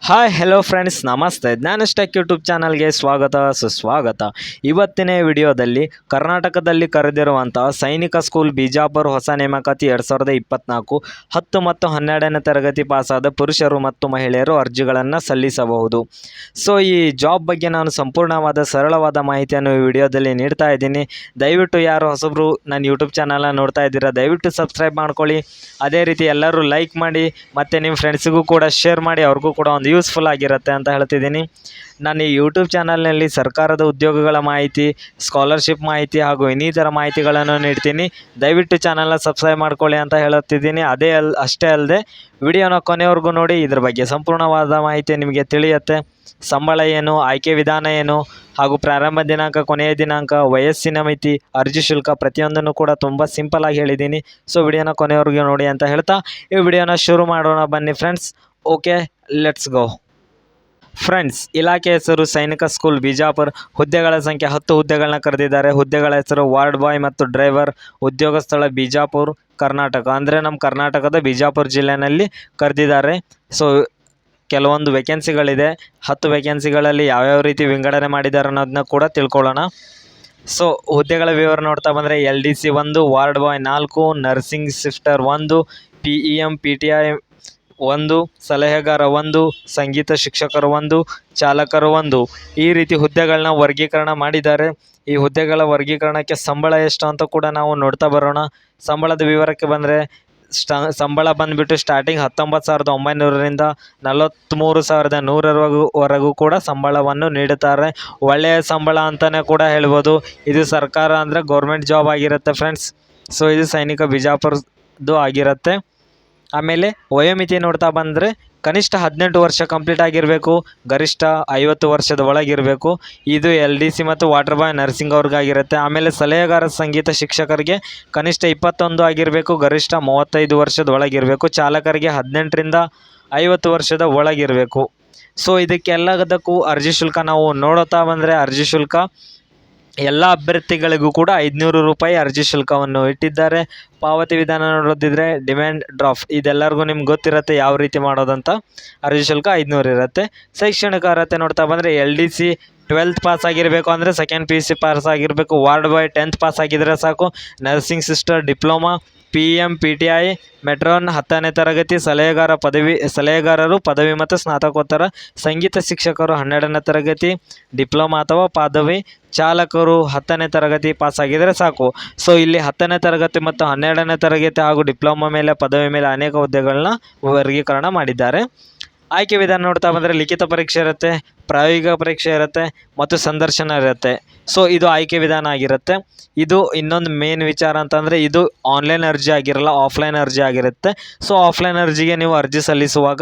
Hi hello friends, ನಮಸ್ತೆ. ಜ್ಞಾನಸ್ಟೆಕ್ YouTube ಚಾನಲ್ಗೆ ಸ್ವಾಗತ ಸುಸ್ವಾಗತ. ಇವತ್ತಿನ ವಿಡಿಯೋದಲ್ಲಿ ಕರ್ನಾಟಕದಲ್ಲಿ ಕರೆದಿರುವಂತಹ ಸೈನಿಕ ಸ್ಕೂಲ್ ಬಿಜಾಪುರ ಹೊಸ ನೇಮಕಾತಿ 2024 10 ಮತ್ತು 12ನೇ ತರಗತಿ ಪಾಸಾದ ಪುರುಷರು ಮತ್ತು ಮಹಿಳೆಯರು ಅರ್ಜಿಗಳನ್ನು ಸಲ್ಲಿಸಬಹುದು. ಸೊ ಈ ಜಾಬ್ ಬಗ್ಗೆ ನಾನು ಸಂಪೂರ್ಣವಾದ ಸರಳವಾದ ಮಾಹಿತಿಯನ್ನು ಈ ವಿಡಿಯೋದಲ್ಲಿ ನೀಡ್ತಾ ಇದ್ದೀನಿ. ದಯವಿಟ್ಟು ಯಾರು ಹೊಸಬ್ರು ನನ್ನ ಯೂಟ್ಯೂಬ್ ಚಾನಲ್ನ ನೋಡ್ತಾ ಇದ್ದೀರಾ, ದಯವಿಟ್ಟು ಸಬ್ಸ್ಕ್ರೈಬ್ ಮಾಡ್ಕೊಳ್ಳಿ. ಅದೇ ರೀತಿ ಎಲ್ಲರೂ ಲೈಕ್ ಮಾಡಿ ಮತ್ತು ನಿಮ್ಮ ಫ್ರೆಂಡ್ಸಿಗೂ ಕೂಡ ಶೇರ್ ಮಾಡಿ, ಅವ್ರಿಗೂ ಕೂಡ ಒಂದು ಯೂಸ್ಫುಲ್ ಆಗಿರುತ್ತೆ ಅಂತ ಹೇಳ್ತಿದ್ದೀನಿ. ನಾನು ಈ ಯೂಟ್ಯೂಬ್ ಚಾನಲ್ನಲ್ಲಿ ಸರ್ಕಾರದ ಉದ್ಯೋಗಗಳ ಮಾಹಿತಿ, ಸ್ಕಾಲರ್ಶಿಪ್ ಮಾಹಿತಿ ಹಾಗೂ ಇನ್ನಿತರ ಮಾಹಿತಿಗಳನ್ನು ನೀಡ್ತೀನಿ. ದಯವಿಟ್ಟು ಚಾನಲ್ನ ಸಬ್ಸ್ಕ್ರೈಬ್ ಮಾಡ್ಕೊಳ್ಳಿ ಅಂತ ಹೇಳುತ್ತಿದ್ದೀನಿ. ಅಷ್ಟೇ ಅಲ್ಲದೆ ವಿಡಿಯೋನ ಕೊನೆವರೆಗೂ ನೋಡಿ, ಇದ್ರ ಬಗ್ಗೆ ಸಂಪೂರ್ಣವಾದ ಮಾಹಿತಿ ನಿಮಗೆ ತಿಳಿಯುತ್ತೆ. ಸಂಬಳ ಏನು, ಆಯ್ಕೆ ವಿಧಾನ ಏನು ಹಾಗೂ ಪ್ರಾರಂಭ ದಿನಾಂಕ, ಕೊನೆಯ ದಿನಾಂಕ, ವಯಸ್ಸಿನ ಮಿತಿ, ಅರ್ಜಿ ಶುಲ್ಕ ಪ್ರತಿಯೊಂದನ್ನು ಕೂಡ ತುಂಬ ಸಿಂಪಲ್ ಆಗಿ ಹೇಳಿದ್ದೀನಿ. ಸೊ ವಿಡಿಯೋನ ಕೊನೆವರೆಗೂ ನೋಡಿ ಅಂತ ಹೇಳ್ತಾ ಈ ವಿಡಿಯೋನ ಶುರು ಮಾಡೋಣ ಬನ್ನಿ friends. Okay, let's go. Friends, ಇಲಾಖೆ ಹೆಸರು ಸೈನಿಕ ಸ್ಕೂಲ್ ಬಿಜಾಪುರ. ಹುದ್ದೆಗಳ ಸಂಖ್ಯೆ 10 ಹುದ್ದೆಗಳನ್ನ ಕರೆದಿದ್ದಾರೆ. ಹುದ್ದೆಗಳ ಹೆಸರು ವಾರ್ಡ್ ಬಾಯ್ ಮತ್ತು ಡ್ರೈವರ್. ಉದ್ಯೋಗ ಸ್ಥಳ ಬಿಜಾಪುರ, ಕರ್ನಾಟಕ. ಅಂದರೆ ನಮ್ಮ ಕರ್ನಾಟಕದ ಬಿಜಾಪುರ ಜಿಲ್ಲೆಯಲ್ಲಿ ಕರೆದಿದ್ದಾರೆ. ಸೊ ಕೆಲವೊಂದು ವೇಕೆನ್ಸಿಗಳಿದೆ. 10 ವೇಕೆನ್ಸಿಗಳಲ್ಲಿ ಯಾವ್ಯಾವ ರೀತಿ ವಿಂಗಡಣೆ ಮಾಡಿದ್ದಾರೆ ಅನ್ನೋದನ್ನ ಕೂಡ ತಿಳ್ಕೊಳ್ಳೋಣ. ಸೊ ಹುದ್ದೆಗಳ ವಿವರ ನೋಡ್ತಾ ಬಂದರೆ LDC 1, ward boy 4, nursing sister 1, PEM PTI 1, ಸಲಹೆಗಾರ 1, ಸಂಗೀತ ಶಿಕ್ಷಕರು 1, ಚಾಲಕರು 1. ಈ ರೀತಿ ಹುದ್ದೆಗಳನ್ನ ವರ್ಗೀಕರಣ ಮಾಡಿದ್ದಾರೆ. ಈ ಹುದ್ದೆಗಳ ವರ್ಗೀಕರಣಕ್ಕೆ ಸಂಬಳ ಎಷ್ಟು ಅಂತ ಕೂಡ ನಾವು ನೋಡ್ತಾ ಬರೋಣ. ಸಂಬಳದ ವಿವರಕ್ಕೆ ಬಂದರೆ ಸಂಬಳ ಬಂದುಬಿಟ್ಟು ಸ್ಟಾರ್ಟಿಂಗ್ 19,900ರಿಂದ 43,100ವರೆಗೂ ಕೂಡ ಸಂಬಳವನ್ನು ನೀಡುತ್ತಾರೆ. ಒಳ್ಳೆಯ ಸಂಬಳ ಅಂತಲೇ ಕೂಡ ಹೇಳ್ಬೋದು. ಇದು ಸರ್ಕಾರ ಅಂದರೆ ಗೌರ್ಮೆಂಟ್ ಜಾಬ್ ಆಗಿರುತ್ತೆ ಫ್ರೆಂಡ್ಸ್. ಸೊ ಇದು ಸೈನಿಕ ಬಿಜಾಪುರದ್ದು ಆಗಿರುತ್ತೆ. ಆಮೇಲೆ ವಯೋಮಿತಿ ನೋಡ್ತಾ ಬಂದರೆ ಕನಿಷ್ಠ 18 ವರ್ಷ ಕಂಪ್ಲೀಟ್ ಆಗಿರಬೇಕು, ಗರಿಷ್ಠ 50 ವರ್ಷದ ಒಳಗಿರಬೇಕು. ಇದು LDC ಮತ್ತು ವಾಟರ್ ಬಾಯ್ ನರ್ಸಿಂಗ್ ಅವ್ರಿಗಾಗಿರುತ್ತೆ. ಆಮೇಲೆ ಸಲಹೆಗಾರ ಸಂಗೀತ ಶಿಕ್ಷಕರಿಗೆ ಕನಿಷ್ಠ 21 ಆಗಿರಬೇಕು, ಗರಿಷ್ಠ 35 ವರ್ಷದ ಒಳಗಿರಬೇಕು. ಚಾಲಕರಿಗೆ 18ರಿಂದ 50 ವರ್ಷದ ಒಳಗಿರಬೇಕು. ಸೊ ಇದಕ್ಕೆಲ್ಲದಕ್ಕೂ ಅರ್ಜಿ ಶುಲ್ಕ ನಾವು ನೋಡುತ್ತಾ ಬಂದರೆ ಅರ್ಜಿ ಶುಲ್ಕ ಎಲ್ಲ ಅಭ್ಯರ್ಥಿಗಳಿಗೂ ಕೂಡ 500 ರೂಪಾಯಿ ಅರ್ಜಿ ಶುಲ್ಕವನ್ನು ಇಟ್ಟಿದ್ದಾರೆ. ಪಾವತಿ ವಿಧಾನ ನೋಡೋದಿದ್ರೆ ಡಿಮ್ಯಾಂಡ್ ಡ್ರಾಫ್ಟ್, ಇದೆಲ್ಲರಿಗೂ ನಿಮ್ಗೆ ಗೊತ್ತಿರುತ್ತೆ ಯಾವ ರೀತಿ ಮಾಡೋದಂತ. ಅರ್ಜಿ ಶುಲ್ಕ 500 ಇರುತ್ತೆ. ಶೈಕ್ಷಣಿಕ ಅರ್ಹತೆ ನೋಡ್ತಾ ಬಂದರೆ LDC 12th ಪಾಸ್ ಆಗಿರಬೇಕು, ಅಂದರೆ ಸೆಕೆಂಡ್ PUC ಪಾಸ್ ಆಗಿರಬೇಕು. ವಾರ್ಡ್ ಬಾಯ್ 10th ಪಾಸ್ ಆಗಿದ್ದರೆ ಸಾಕು. Nursing sister diploma, PEM PTI ಮೆಟ್ರಾನ್ 10ನೇ ತರಗತಿ. ಸಲಹೆಗಾರರು ಪದವಿ ಮತ್ತು ಸ್ನಾತಕೋತ್ತರ. ಸಂಗೀತ ಶಿಕ್ಷಕರು 12ನೇ ತರಗತಿ ಡಿಪ್ಲೊಮಾ ಅಥವಾ ಪದವಿ. ಚಾಲಕರು 10ನೇ ತರಗತಿ ಪಾಸಾಗಿದ್ದರೆ ಸಾಕು. ಸೊ ಇಲ್ಲಿ 10ನೇ ತರಗತಿ ಮತ್ತು 12ನೇ ತರಗತಿ ಹಾಗೂ ಡಿಪ್ಲೊಮಾ ಮೇಲೆ, ಪದವಿ ಮೇಲೆ ಅನೇಕ ಹುದ್ದೆಗಳನ್ನ ವರ್ಗೀಕರಣ ಮಾಡಿದ್ದಾರೆ. ಆಯ್ಕೆ ವಿಧಾನ ನೋಡ್ತಾ ಬಂದರೆ ಲಿಖಿತ ಪರೀಕ್ಷೆ ಇರುತ್ತೆ, ಪ್ರಾಯೋಗಿಕ ಪರೀಕ್ಷೆ ಇರುತ್ತೆ ಮತ್ತು ಸಂದರ್ಶನ ಇರುತ್ತೆ. ಸೊ ಇದು ಆಯ್ಕೆ ವಿಧಾನ ಆಗಿರುತ್ತೆ. ಇದು ಇನ್ನೊಂದು ಮೇನ್ ವಿಚಾರ ಅಂತಂದರೆ ಇದು ಆನ್ಲೈನ್ ಅರ್ಜಿ ಆಗಿರಲ್ಲ, ಆಫ್ಲೈನ್ ಅರ್ಜಿ ಆಗಿರುತ್ತೆ. ಸೊ ಆಫ್ಲೈನ್ ಅರ್ಜಿಗೆ ನೀವು ಅರ್ಜಿ ಸಲ್ಲಿಸುವಾಗ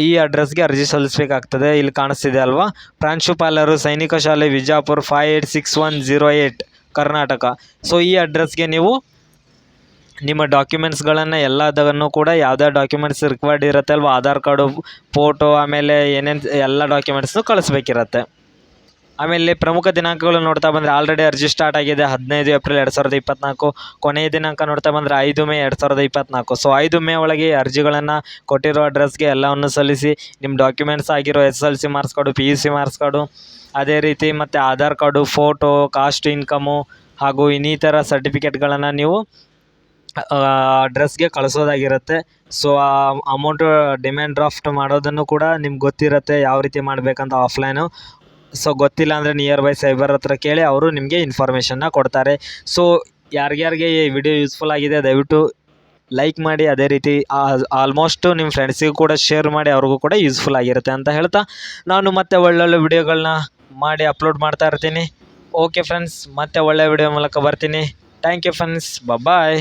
ಈ ಅಡ್ರೆಸ್ಗೆ ಅರ್ಜಿ ಸಲ್ಲಿಸಬೇಕಾಗ್ತದೆ. ಇಲ್ಲಿ ಕಾಣಿಸ್ತಿದೆ ಅಲ್ವಾ, ಪ್ರಾಂಶುಪಾಲರು, ಸೈನಿಕ ಶಾಲೆ ಬಿಜಾಪುರ 586108 ಕರ್ನಾಟಕ. ಸೊ ಈ ಅಡ್ರೆಸ್ಗೆ ನೀವು ನಿಮ್ಮ ಡಾಕ್ಯುಮೆಂಟ್ಸ್ಗಳನ್ನು ಎಲ್ಲದನ್ನು ಕೂಡ ಯಾವುದೇ ಡಾಕ್ಯುಮೆಂಟ್ಸ್ ರಿಕ್ವೈರ್ಡ್ ಇರುತ್ತೆ ಅಲ್ವಾ, ಆಧಾರ್ ಕಾರ್ಡು, ಫೋಟೋ, ಆಮೇಲೆ ಏನೇನು ಎಲ್ಲ ಡಾಕ್ಯುಮೆಂಟ್ಸ್ನು ಕಳಿಸ್ಬೇಕಿರತ್ತೆ. ಆಮೇಲೆ ಪ್ರಮುಖ ದಿನಾಂಕಗಳು ನೋಡ್ತಾ ಬಂದರೆ ಆಲ್ರೆಡಿ ಅರ್ಜಿ ಸ್ಟಾರ್ಟ್ ಆಗಿದೆ 15 ಏಪ್ರಿಲ್ 2024. ಕೊನೆಯ ದಿನಾಂಕ ನೋಡ್ತಾ ಬಂದರೆ 5 ಮೇ 2024. ಸೊ 5 ಮೇ ಒಳಗೆ ಅರ್ಜಿಗಳನ್ನು ಕೊಟ್ಟಿರೋ ಅಡ್ರೆಸ್ಗೆ ಎಲ್ಲವನ್ನು ಸಲ್ಲಿಸಿ. ನಿಮ್ಮ ಡಾಕ್ಯುಮೆಂಟ್ಸ್ ಆಗಿರೋ SSLC marks card, PUC marks card, ಅದೇ ರೀತಿ ಮತ್ತು Aadhaar card, photo, cost income ಹಾಗೂ ಇನ್ನಿತರ ಸರ್ಟಿಫಿಕೇಟ್ಗಳನ್ನು ನೀವು ಅಡ್ರೆಸ್ಗೆ ಕಳಿಸೋದಾಗಿರುತ್ತೆ. ಸೊ ಆ ಅಮೌಂಟು ಡಿಮ್ಯಾಂಡ್ ಡ್ರಾಫ್ಟ್ ಮಾಡೋದನ್ನು ಕೂಡ ನಿಮ್ಗೆ ಗೊತ್ತಿರುತ್ತೆ ಯಾವ ರೀತಿ ಮಾಡಬೇಕಂತ ಆಫ್ಲೈನು. ಸೊ ಗೊತ್ತಿಲ್ಲ ಅಂದರೆ ನಿಯರ್ ಬೈ ಸೈಬರ್ ಹತ್ರ ಕೇಳಿ, ಅವರು ನಿಮಗೆ ಇನ್ಫಾರ್ಮೇಷನ್ನ ಕೊಡ್ತಾರೆ. ಸೊ ಯಾರ್ಯಾರಿಗೆ ಈ ವಿಡಿಯೋ ಯೂಸ್ಫುಲ್ ಆಗಿದೆ ದಯವಿಟ್ಟು ಲೈಕ್ ಮಾಡಿ. ಅದೇ ರೀತಿ ಆಲ್ಮೋಸ್ಟು ನಿಮ್ಮ ಫ್ರೆಂಡ್ಸಿಗೂ ಕೂಡ ಶೇರ್ ಮಾಡಿ, ಅವ್ರಿಗೂ ಕೂಡ ಯೂಸ್ಫುಲ್ ಆಗಿರುತ್ತೆ ಅಂತ ಹೇಳ್ತಾ ನಾನು ಮತ್ತೆ ಒಳ್ಳೊಳ್ಳೆ ವಿಡಿಯೋಗಳನ್ನ ಮಾಡಿ ಅಪ್ಲೋಡ್ ಮಾಡ್ತಾ ಇರ್ತೀನಿ. ಓಕೆ ಫ್ರೆಂಡ್ಸ್, ಮತ್ತೆ ಒಳ್ಳೆ ವಿಡಿಯೋ ಮೂಲಕ ಬರ್ತೀನಿ. Thank you friends, bye.